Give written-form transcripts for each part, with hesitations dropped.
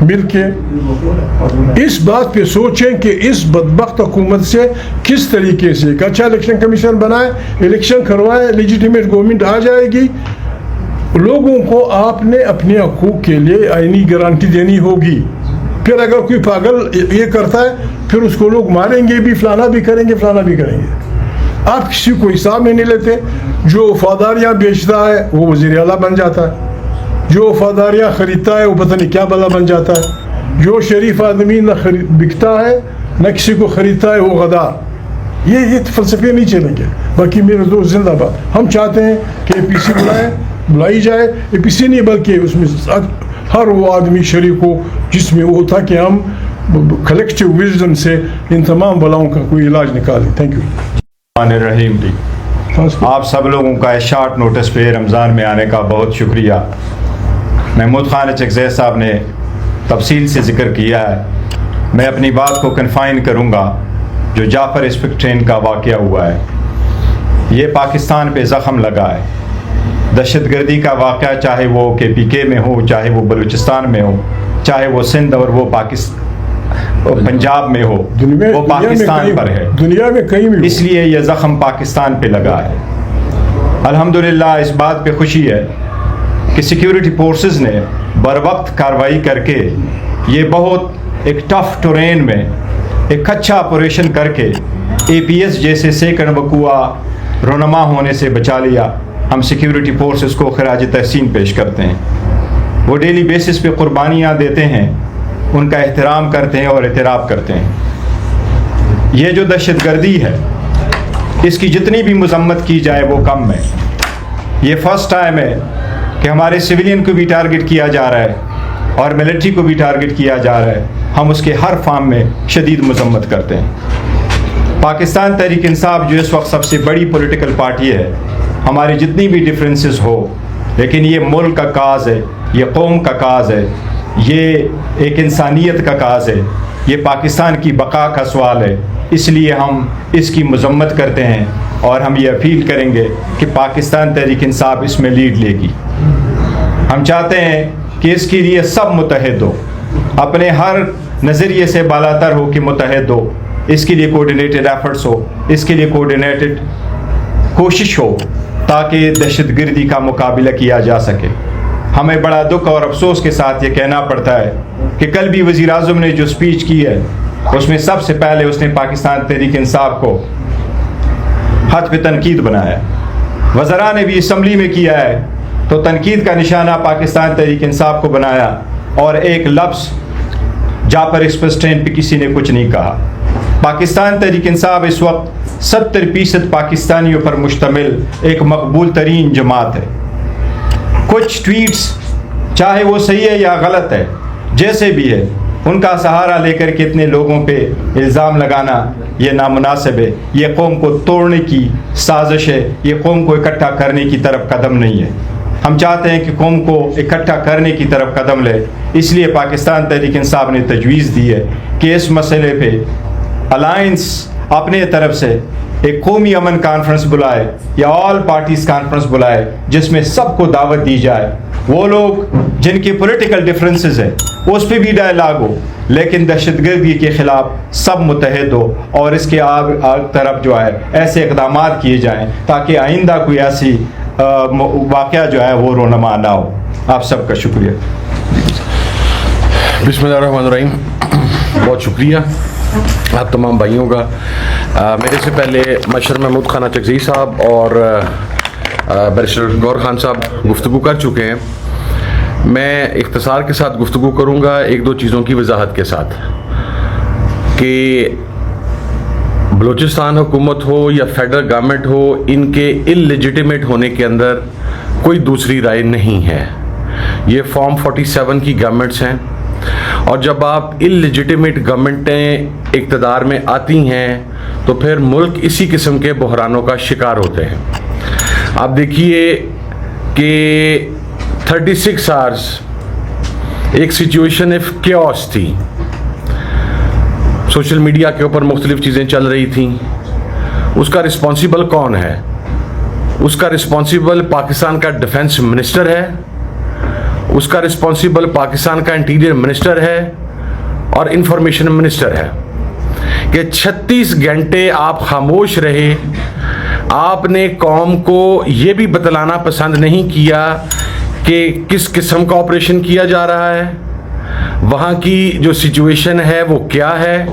مل کے اس بات پہ سوچیں کہ اس بدبخت حکومت سے کس طریقے سے ایک اچھا الیکشن کمیشن بنائے, الیکشن کروائے, لیجیٹیمیٹ گورنمنٹ آ جائے گی. لوگوں کو آپ نے اپنے حقوق کے لیے آئینی گارنٹی دینی ہوگی. پھر اگر کوئی پاگل یہ کرتا ہے پھر اس کو لوگ ماریں گے بھی, فلانا بھی کریں گے, فلانا بھی کریں گے. آپ کسی کو حساب میں نہیں لیتے. جو وفاداریاں بیچتا ہے وہ وزیر اعلیٰ بن جاتا ہے, جو وفاداریاں خریدتا ہے وہ پتہ نہیں کیا بلا بن جاتا ہے. جو شریف آدمی نہ بکتا ہے نہ کسی کو خریدتا ہے وہ غدار. یہ فلسفے نہیں چلیں گے. باقی میرے دوست زندہ باد. ہم چاہتے ہیں کہ اے پی سی بلائی جائے. اے پی سی نہیں بلکہ اس میں ہر وہ آدمی شریک ہو جس میں وہ تھا کہ ہم کلیکٹیو وزڈم سے ان تمام بلاؤں کا کوئی علاج نکالیں. Thank you. رحیم جی, آپ سب لوگوں کا اس شارٹ نوٹس پہ رمضان میں آنے کا بہت شکریہ. محمود خان اچکزئی صاحب نے تفصیل سے ذکر کیا ہے. میں اپنی بات کو کنفائن کروں گا جو جعفر اسپک ٹرین کا واقعہ ہوا ہے. یہ پاکستان پہ زخم لگا ہے. دہشت گردی کا واقعہ چاہے وہ کے پی کے میں ہو, چاہے وہ بلوچستان میں ہو, چاہے وہ سندھ اور وہ پنجاب میں ہو, وہ پاکستان پر ہے. دنیا میں کہیں بھی. اس لیے یہ زخم پاکستان پہ لگا ہے. الحمدللہ اس بات پہ خوشی ہے کہ سیکیورٹی فورسز نے بر وقت کارروائی کر کے یہ بہت ایک ٹف ٹرین میں ایک اچھا آپریشن کر کے اے پی ایس جیسے سیکنڈ وقوع رونما ہونے سے بچا لیا. ہم سیکیورٹی فورسز کو خراج تحسین پیش کرتے ہیں. وہ ڈیلی بیسس پہ قربانیاں دیتے ہیں, ان کا احترام کرتے ہیں اور اعتراف کرتے ہیں. یہ جو دہشت گردی ہے اس کی جتنی بھی مذمت کی جائے وہ کم ہے. یہ فرسٹ ٹائم ہے کہ ہمارے سویلین کو بھی ٹارگٹ کیا جا رہا ہے اور ملٹری کو بھی ٹارگٹ کیا جا رہا ہے. ہم اس کے ہر فارم میں شدید مذمت کرتے ہیں. پاکستان تحریک انصاف جو اس وقت سب سے بڑی پولیٹیکل پارٹی ہے, ہماری جتنی بھی ڈفرینسز ہو لیکن یہ ملک کا کاز ہے, یہ قوم کا کاز ہے, یہ ایک انسانیت کا کاز ہے, یہ پاکستان کی بقا کا سوال ہے. اس لیے ہم اس کی مذمت کرتے ہیں اور ہم یہ اپیل کریں گے کہ پاکستان تحریک انصاف اس میں لیڈ لے گی. ہم چاہتے ہیں کہ اس کے لیے سب متحد ہو, اپنے ہر نظریے سے بالاتر ہو کہ متحد ہو. اس کے لیے کوآرڈینیٹڈ ایفرٹس ہو, اس کے لیے کوآرڈینیٹڈ کوشش ہو تاکہ دہشت گردی کا مقابلہ کیا جا سکے. ہمیں بڑا دکھ اور افسوس کے ساتھ یہ کہنا پڑتا ہے کہ کل بھی وزیر اعظم نے جو اسپیچ کی ہے اس میں سب سے پہلے اس نے پاکستان تحریک انصاف کو حد پہ تنقید بنایا. وزراء نے بھی اسمبلی میں کیا ہے تو تنقید کا نشانہ پاکستان تحریک انصاف کو بنایا اور ایک لفظ جعفر اسپک ٹرین پہ کسی نے کچھ نہیں کہا. پاکستان تحریک انصاف اس وقت 70% پاکستانیوں پر مشتمل ایک مقبول ترین جماعت ہے. کچھ ٹویٹس چاہے وہ صحیح ہے یا غلط ہے, جیسے بھی ہے, ان کا سہارا لے کر کے اتنے لوگوں پہ الزام لگانا یہ نامناسب ہے. یہ قوم کو توڑنے کی سازش ہے, یہ قوم کو اکٹھا کرنے کی طرف قدم نہیں ہے. ہم چاہتے ہیں کہ قوم کو اکٹھا کرنے کی طرف قدم لے. اس لیے پاکستان تحریک انصاف نے تجویز دی ہے کہ اس مسئلے پہ الائنس اپنے طرف سے ایک قومی امن کانفرنس بلائے یا آل پارٹیز کانفرنس بلائے جس میں سب کو دعوت دی جائے. وہ لوگ جن کے پولیٹیکل ڈفرینسز ہیں اس پہ بھی ڈائلاگ ہو, لیکن دہشت گردی کے خلاف سب متحد ہو اور اس کے طرف جو ہے ایسے اقدامات کیے جائیں تاکہ آئندہ کوئی ایسی واقعہ جو ہے وہ رونما نہ ہو. آپ سب کا شکریہ. بسم اللہ الرحمن الرحیم. بہت شکریہ آپ تمام بھائیوں کا. میرے سے پہلے مشر محمود خان اچکزئی صاحب اور بیرسٹر گور خان صاحب گفتگو کر چکے ہیں. میں اختصار کے ساتھ گفتگو کروں گا ایک دو چیزوں کی وضاحت کے ساتھ کہ بلوچستان حکومت ہو یا فیڈرل گورنمنٹ ہو, ان کے اللیجیٹیمیٹ ہونے کے اندر کوئی دوسری رائے نہیں ہے. یہ فارم 47 کی گورنمنٹس ہیں اور جب آپ اللیجیٹیمیٹ گورنمنٹیں اقتدار میں آتی ہیں تو پھر ملک اسی قسم کے بحرانوں کا شکار ہوتے ہیں. آپ دیکھیے کہ 36 آورس ایک سچویشن آف کیوس تھی. سوشل میڈیا کے اوپر مختلف چیزیں چل رہی تھیں. اس کا رسپانسیبل کون ہے؟ اس کا رسپانسیبل پاکستان کا ڈیفنس منسٹر ہے, اس کا رسپانسبل پاکستان کا انٹیریئر منسٹر ہے اور انفارمیشن منسٹر ہے کہ 36 گھنٹے آپ خاموش رہے. آپ نے قوم کو یہ بھی بتلانا پسند نہیں کیا کہ کس قسم کا آپریشن کیا جا رہا ہے, وہاں کی جو سچویشن ہے وہ کیا ہے.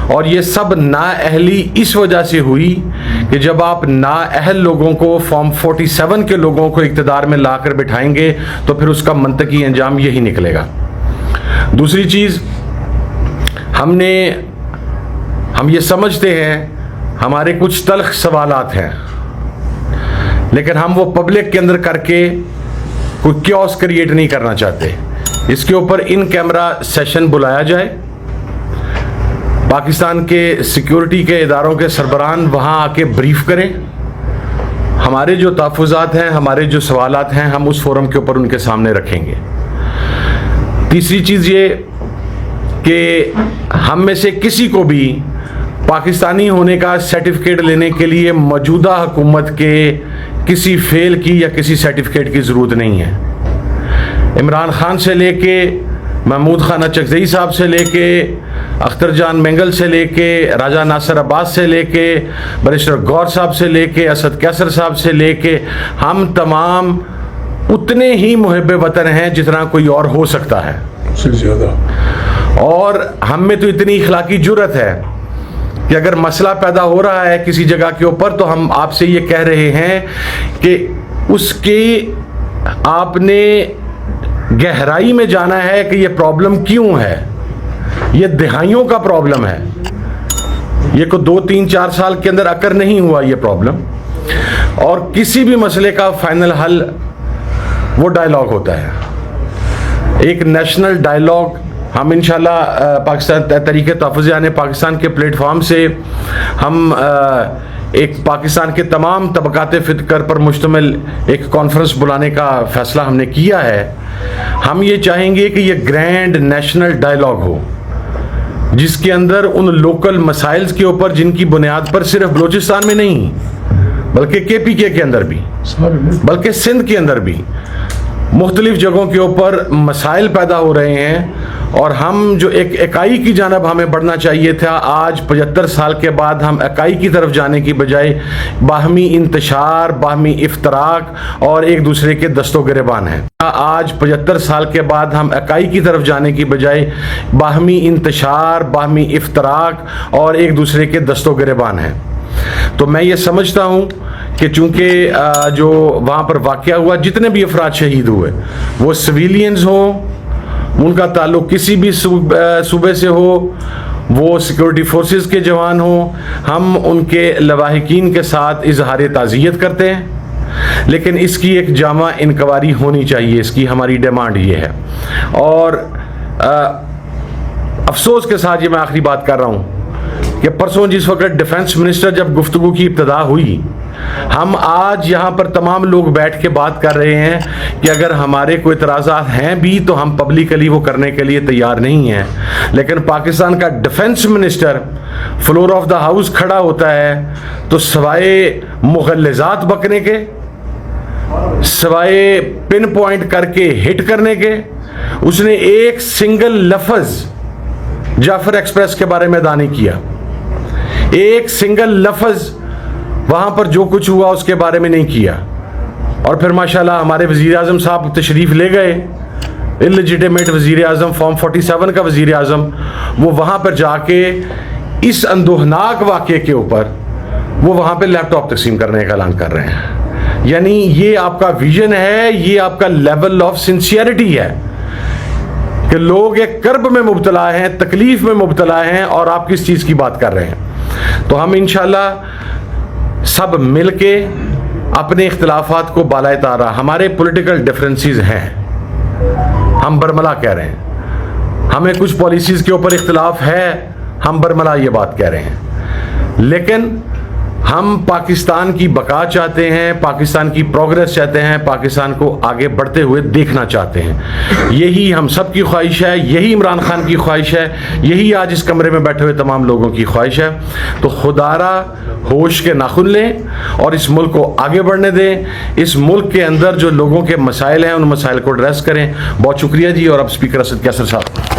اور یہ سب نااہلی اس وجہ سے ہوئی کہ جب آپ نااہل لوگوں کو فارم 47 کے لوگوں کو اقتدار میں لا کر بٹھائیں گے تو پھر اس کا منطقی انجام یہی نکلے گا. دوسری چیز, ہم یہ سمجھتے ہیں ہمارے کچھ تلخ سوالات ہیں, لیکن ہم وہ پبلک کے اندر کر کے کوئی کیوس کریٹ نہیں کرنا چاہتے. اس کے اوپر ان کیمرہ سیشن بلایا جائے, پاکستان کے سیکیورٹی کے اداروں کے سربراہان وہاں آ کے بریف کریں. ہمارے جو تحفظات ہیں, ہمارے جو سوالات ہیں, ہم اس فورم کے اوپر ان کے سامنے رکھیں گے. تیسری چیز یہ کہ ہم میں سے کسی کو بھی پاکستانی ہونے کا سرٹیفکیٹ لینے کے لیے موجودہ حکومت کے کسی فیل کی یا کسی سرٹیفکیٹ کی ضرورت نہیں ہے. عمران خان سے لے کے محمود خان اچکزئی صاحب سے لے کے اختر جان مینگل سے لے کے راجہ ناصر عباس سے لے کے بیرسٹر گور صاحب سے لے کے اسد کیسر صاحب سے لے کے ہم تمام اتنے ہی محب وطن ہیں جتنا کوئی اور ہو سکتا ہے, سے زیادہ. اور ہم میں تو اتنی اخلاقی جرت ہے کہ اگر مسئلہ پیدا ہو رہا ہے کسی جگہ کے اوپر تو ہم آپ سے یہ کہہ رہے ہیں کہ اس کی آپ نے گہرائی میں جانا ہے کہ یہ پرابلم کیوں ہے. یہ دہائیوں کا پرابلم ہے, یہ کو 2 3 4 سال کے اندر اکر نہیں ہوا یہ پرابلم. اور کسی بھی مسئلے کا فائنل حل وہ ڈائلاگ ہوتا ہے, ایک نیشنل ڈائلاگ. ہم انشاءاللہ پاکستان تحریک تحفظ یعنی پاکستان کے پلیٹ فارم سے ہم ایک پاکستان کے تمام طبقات فکر پر مشتمل ایک کانفرنس بلانے کا فیصلہ ہم نے کیا ہے. ہم یہ چاہیں گے کہ یہ گرینڈ نیشنل ڈائلاگ ہو جس کے اندر ان لوکل مسائل کے اوپر جن کی بنیاد پر صرف بلوچستان میں نہیں بلکہ KPK کے اندر بھی, بلکہ سندھ کے اندر بھی مختلف جگہوں کے اوپر مسائل پیدا ہو رہے ہیں. اور ہم جو ایک اکائی کی جانب ہمیں بڑھنا چاہیے تھا, آج 75 سال کے بعد ہم اکائی کی طرف جانے کی بجائے باہمی انتشار, باہمی افتراق اور ایک دوسرے کے دست و گریبان ہیں. آج 75 سال کے بعد ہم اکائی کی طرف جانے کی بجائے باہمی انتشار, باہمی افتراق اور ایک دوسرے کے دست و گریبان ہیں. تو میں یہ سمجھتا ہوں کہ چونکہ جو وہاں پر واقعہ ہوا, جتنے بھی افراد شہید ہوئے وہ سویلینز ہوں, ان کا تعلق کسی بھی صوبے سے ہو, وہ سیکورٹی فورسز کے جوان ہوں, ہم ان کے لواحقین کے ساتھ اظہار تعزیت کرتے ہیں. لیکن اس کی ایک جامع انکوائری ہونی چاہیے, اس کی ہماری ڈیمانڈ یہ ہے. اور افسوس کے ساتھ یہ میں آخری بات کر رہا ہوں کہ پرسوں جس وقت ڈیفنس منسٹر جب گفتگو کی ابتدا ہوئی, ہم آج یہاں پر تمام لوگ بیٹھ کے بات کر رہے ہیں کہ اگر ہمارے کوئی اعتراضات ہیں بھی تو ہم پبلکلی وہ کرنے کے لیے تیار نہیں ہیں. لیکن پاکستان کا defence minister floor of the house کھڑا ہوتا ہے تو سوائے مغلظات بکنے کے, سوائے پن پوائنٹ کر کے ہٹ کرنے کے, اس نے ایک سنگل لفظ جعفر ایکسپریس کے بارے میں ادا نہیں کیا. ایک سنگل لفظ وہاں پر جو کچھ ہوا اس کے بارے میں نہیں کیا. اور پھر ماشاءاللہ ہمارے وزیر اعظم صاحب تشریف لے گئے, انلیجیٹیمیٹ وزیر اعظم, فارم 47 کا وزیر اعظم, وہ وہاں پر جا کے اس اندوہناک واقعے کے اوپر وہ وہاں پہ لیپ ٹاپ تقسیم کرنے کا اعلان کر رہے ہیں. یعنی یہ آپ کا ویژن ہے, یہ آپ کا لیول آف سنسیئرٹی ہے کہ لوگ ایک کرب میں مبتلا ہیں, تکلیف میں مبتلا ہیں, اور آپ کس چیز کی بات کر رہے ہیں. تو ہم انشاءاللہ سب مل کے اپنے اختلافات کو بالائے تارا, ہمارے پولیٹیکل ڈفرینسز ہیں, ہم برملا کہہ رہے ہیں, ہمیں کچھ پالیسیز کے اوپر اختلاف ہے, ہم برملا یہ بات کہہ رہے ہیں, لیکن ہم پاکستان کی بقا چاہتے ہیں، پاکستان کی پروگریس چاہتے ہیں، پاکستان کو آگے بڑھتے ہوئے دیکھنا چاہتے ہیں. یہی ہم سب کی خواہش ہے، یہی عمران خان کی خواہش ہے، یہی آج اس کمرے میں بیٹھے ہوئے تمام لوگوں کی خواہش ہے. تو خدا را ہوش کے ناخن لیں اور اس ملک کو آگے بڑھنے دیں. اس ملک کے اندر جو لوگوں کے مسائل ہیں ان مسائل کو ایڈریس کریں. بہت شکریہ جی. اور اب اسپیکر اسد کیسر صاحب.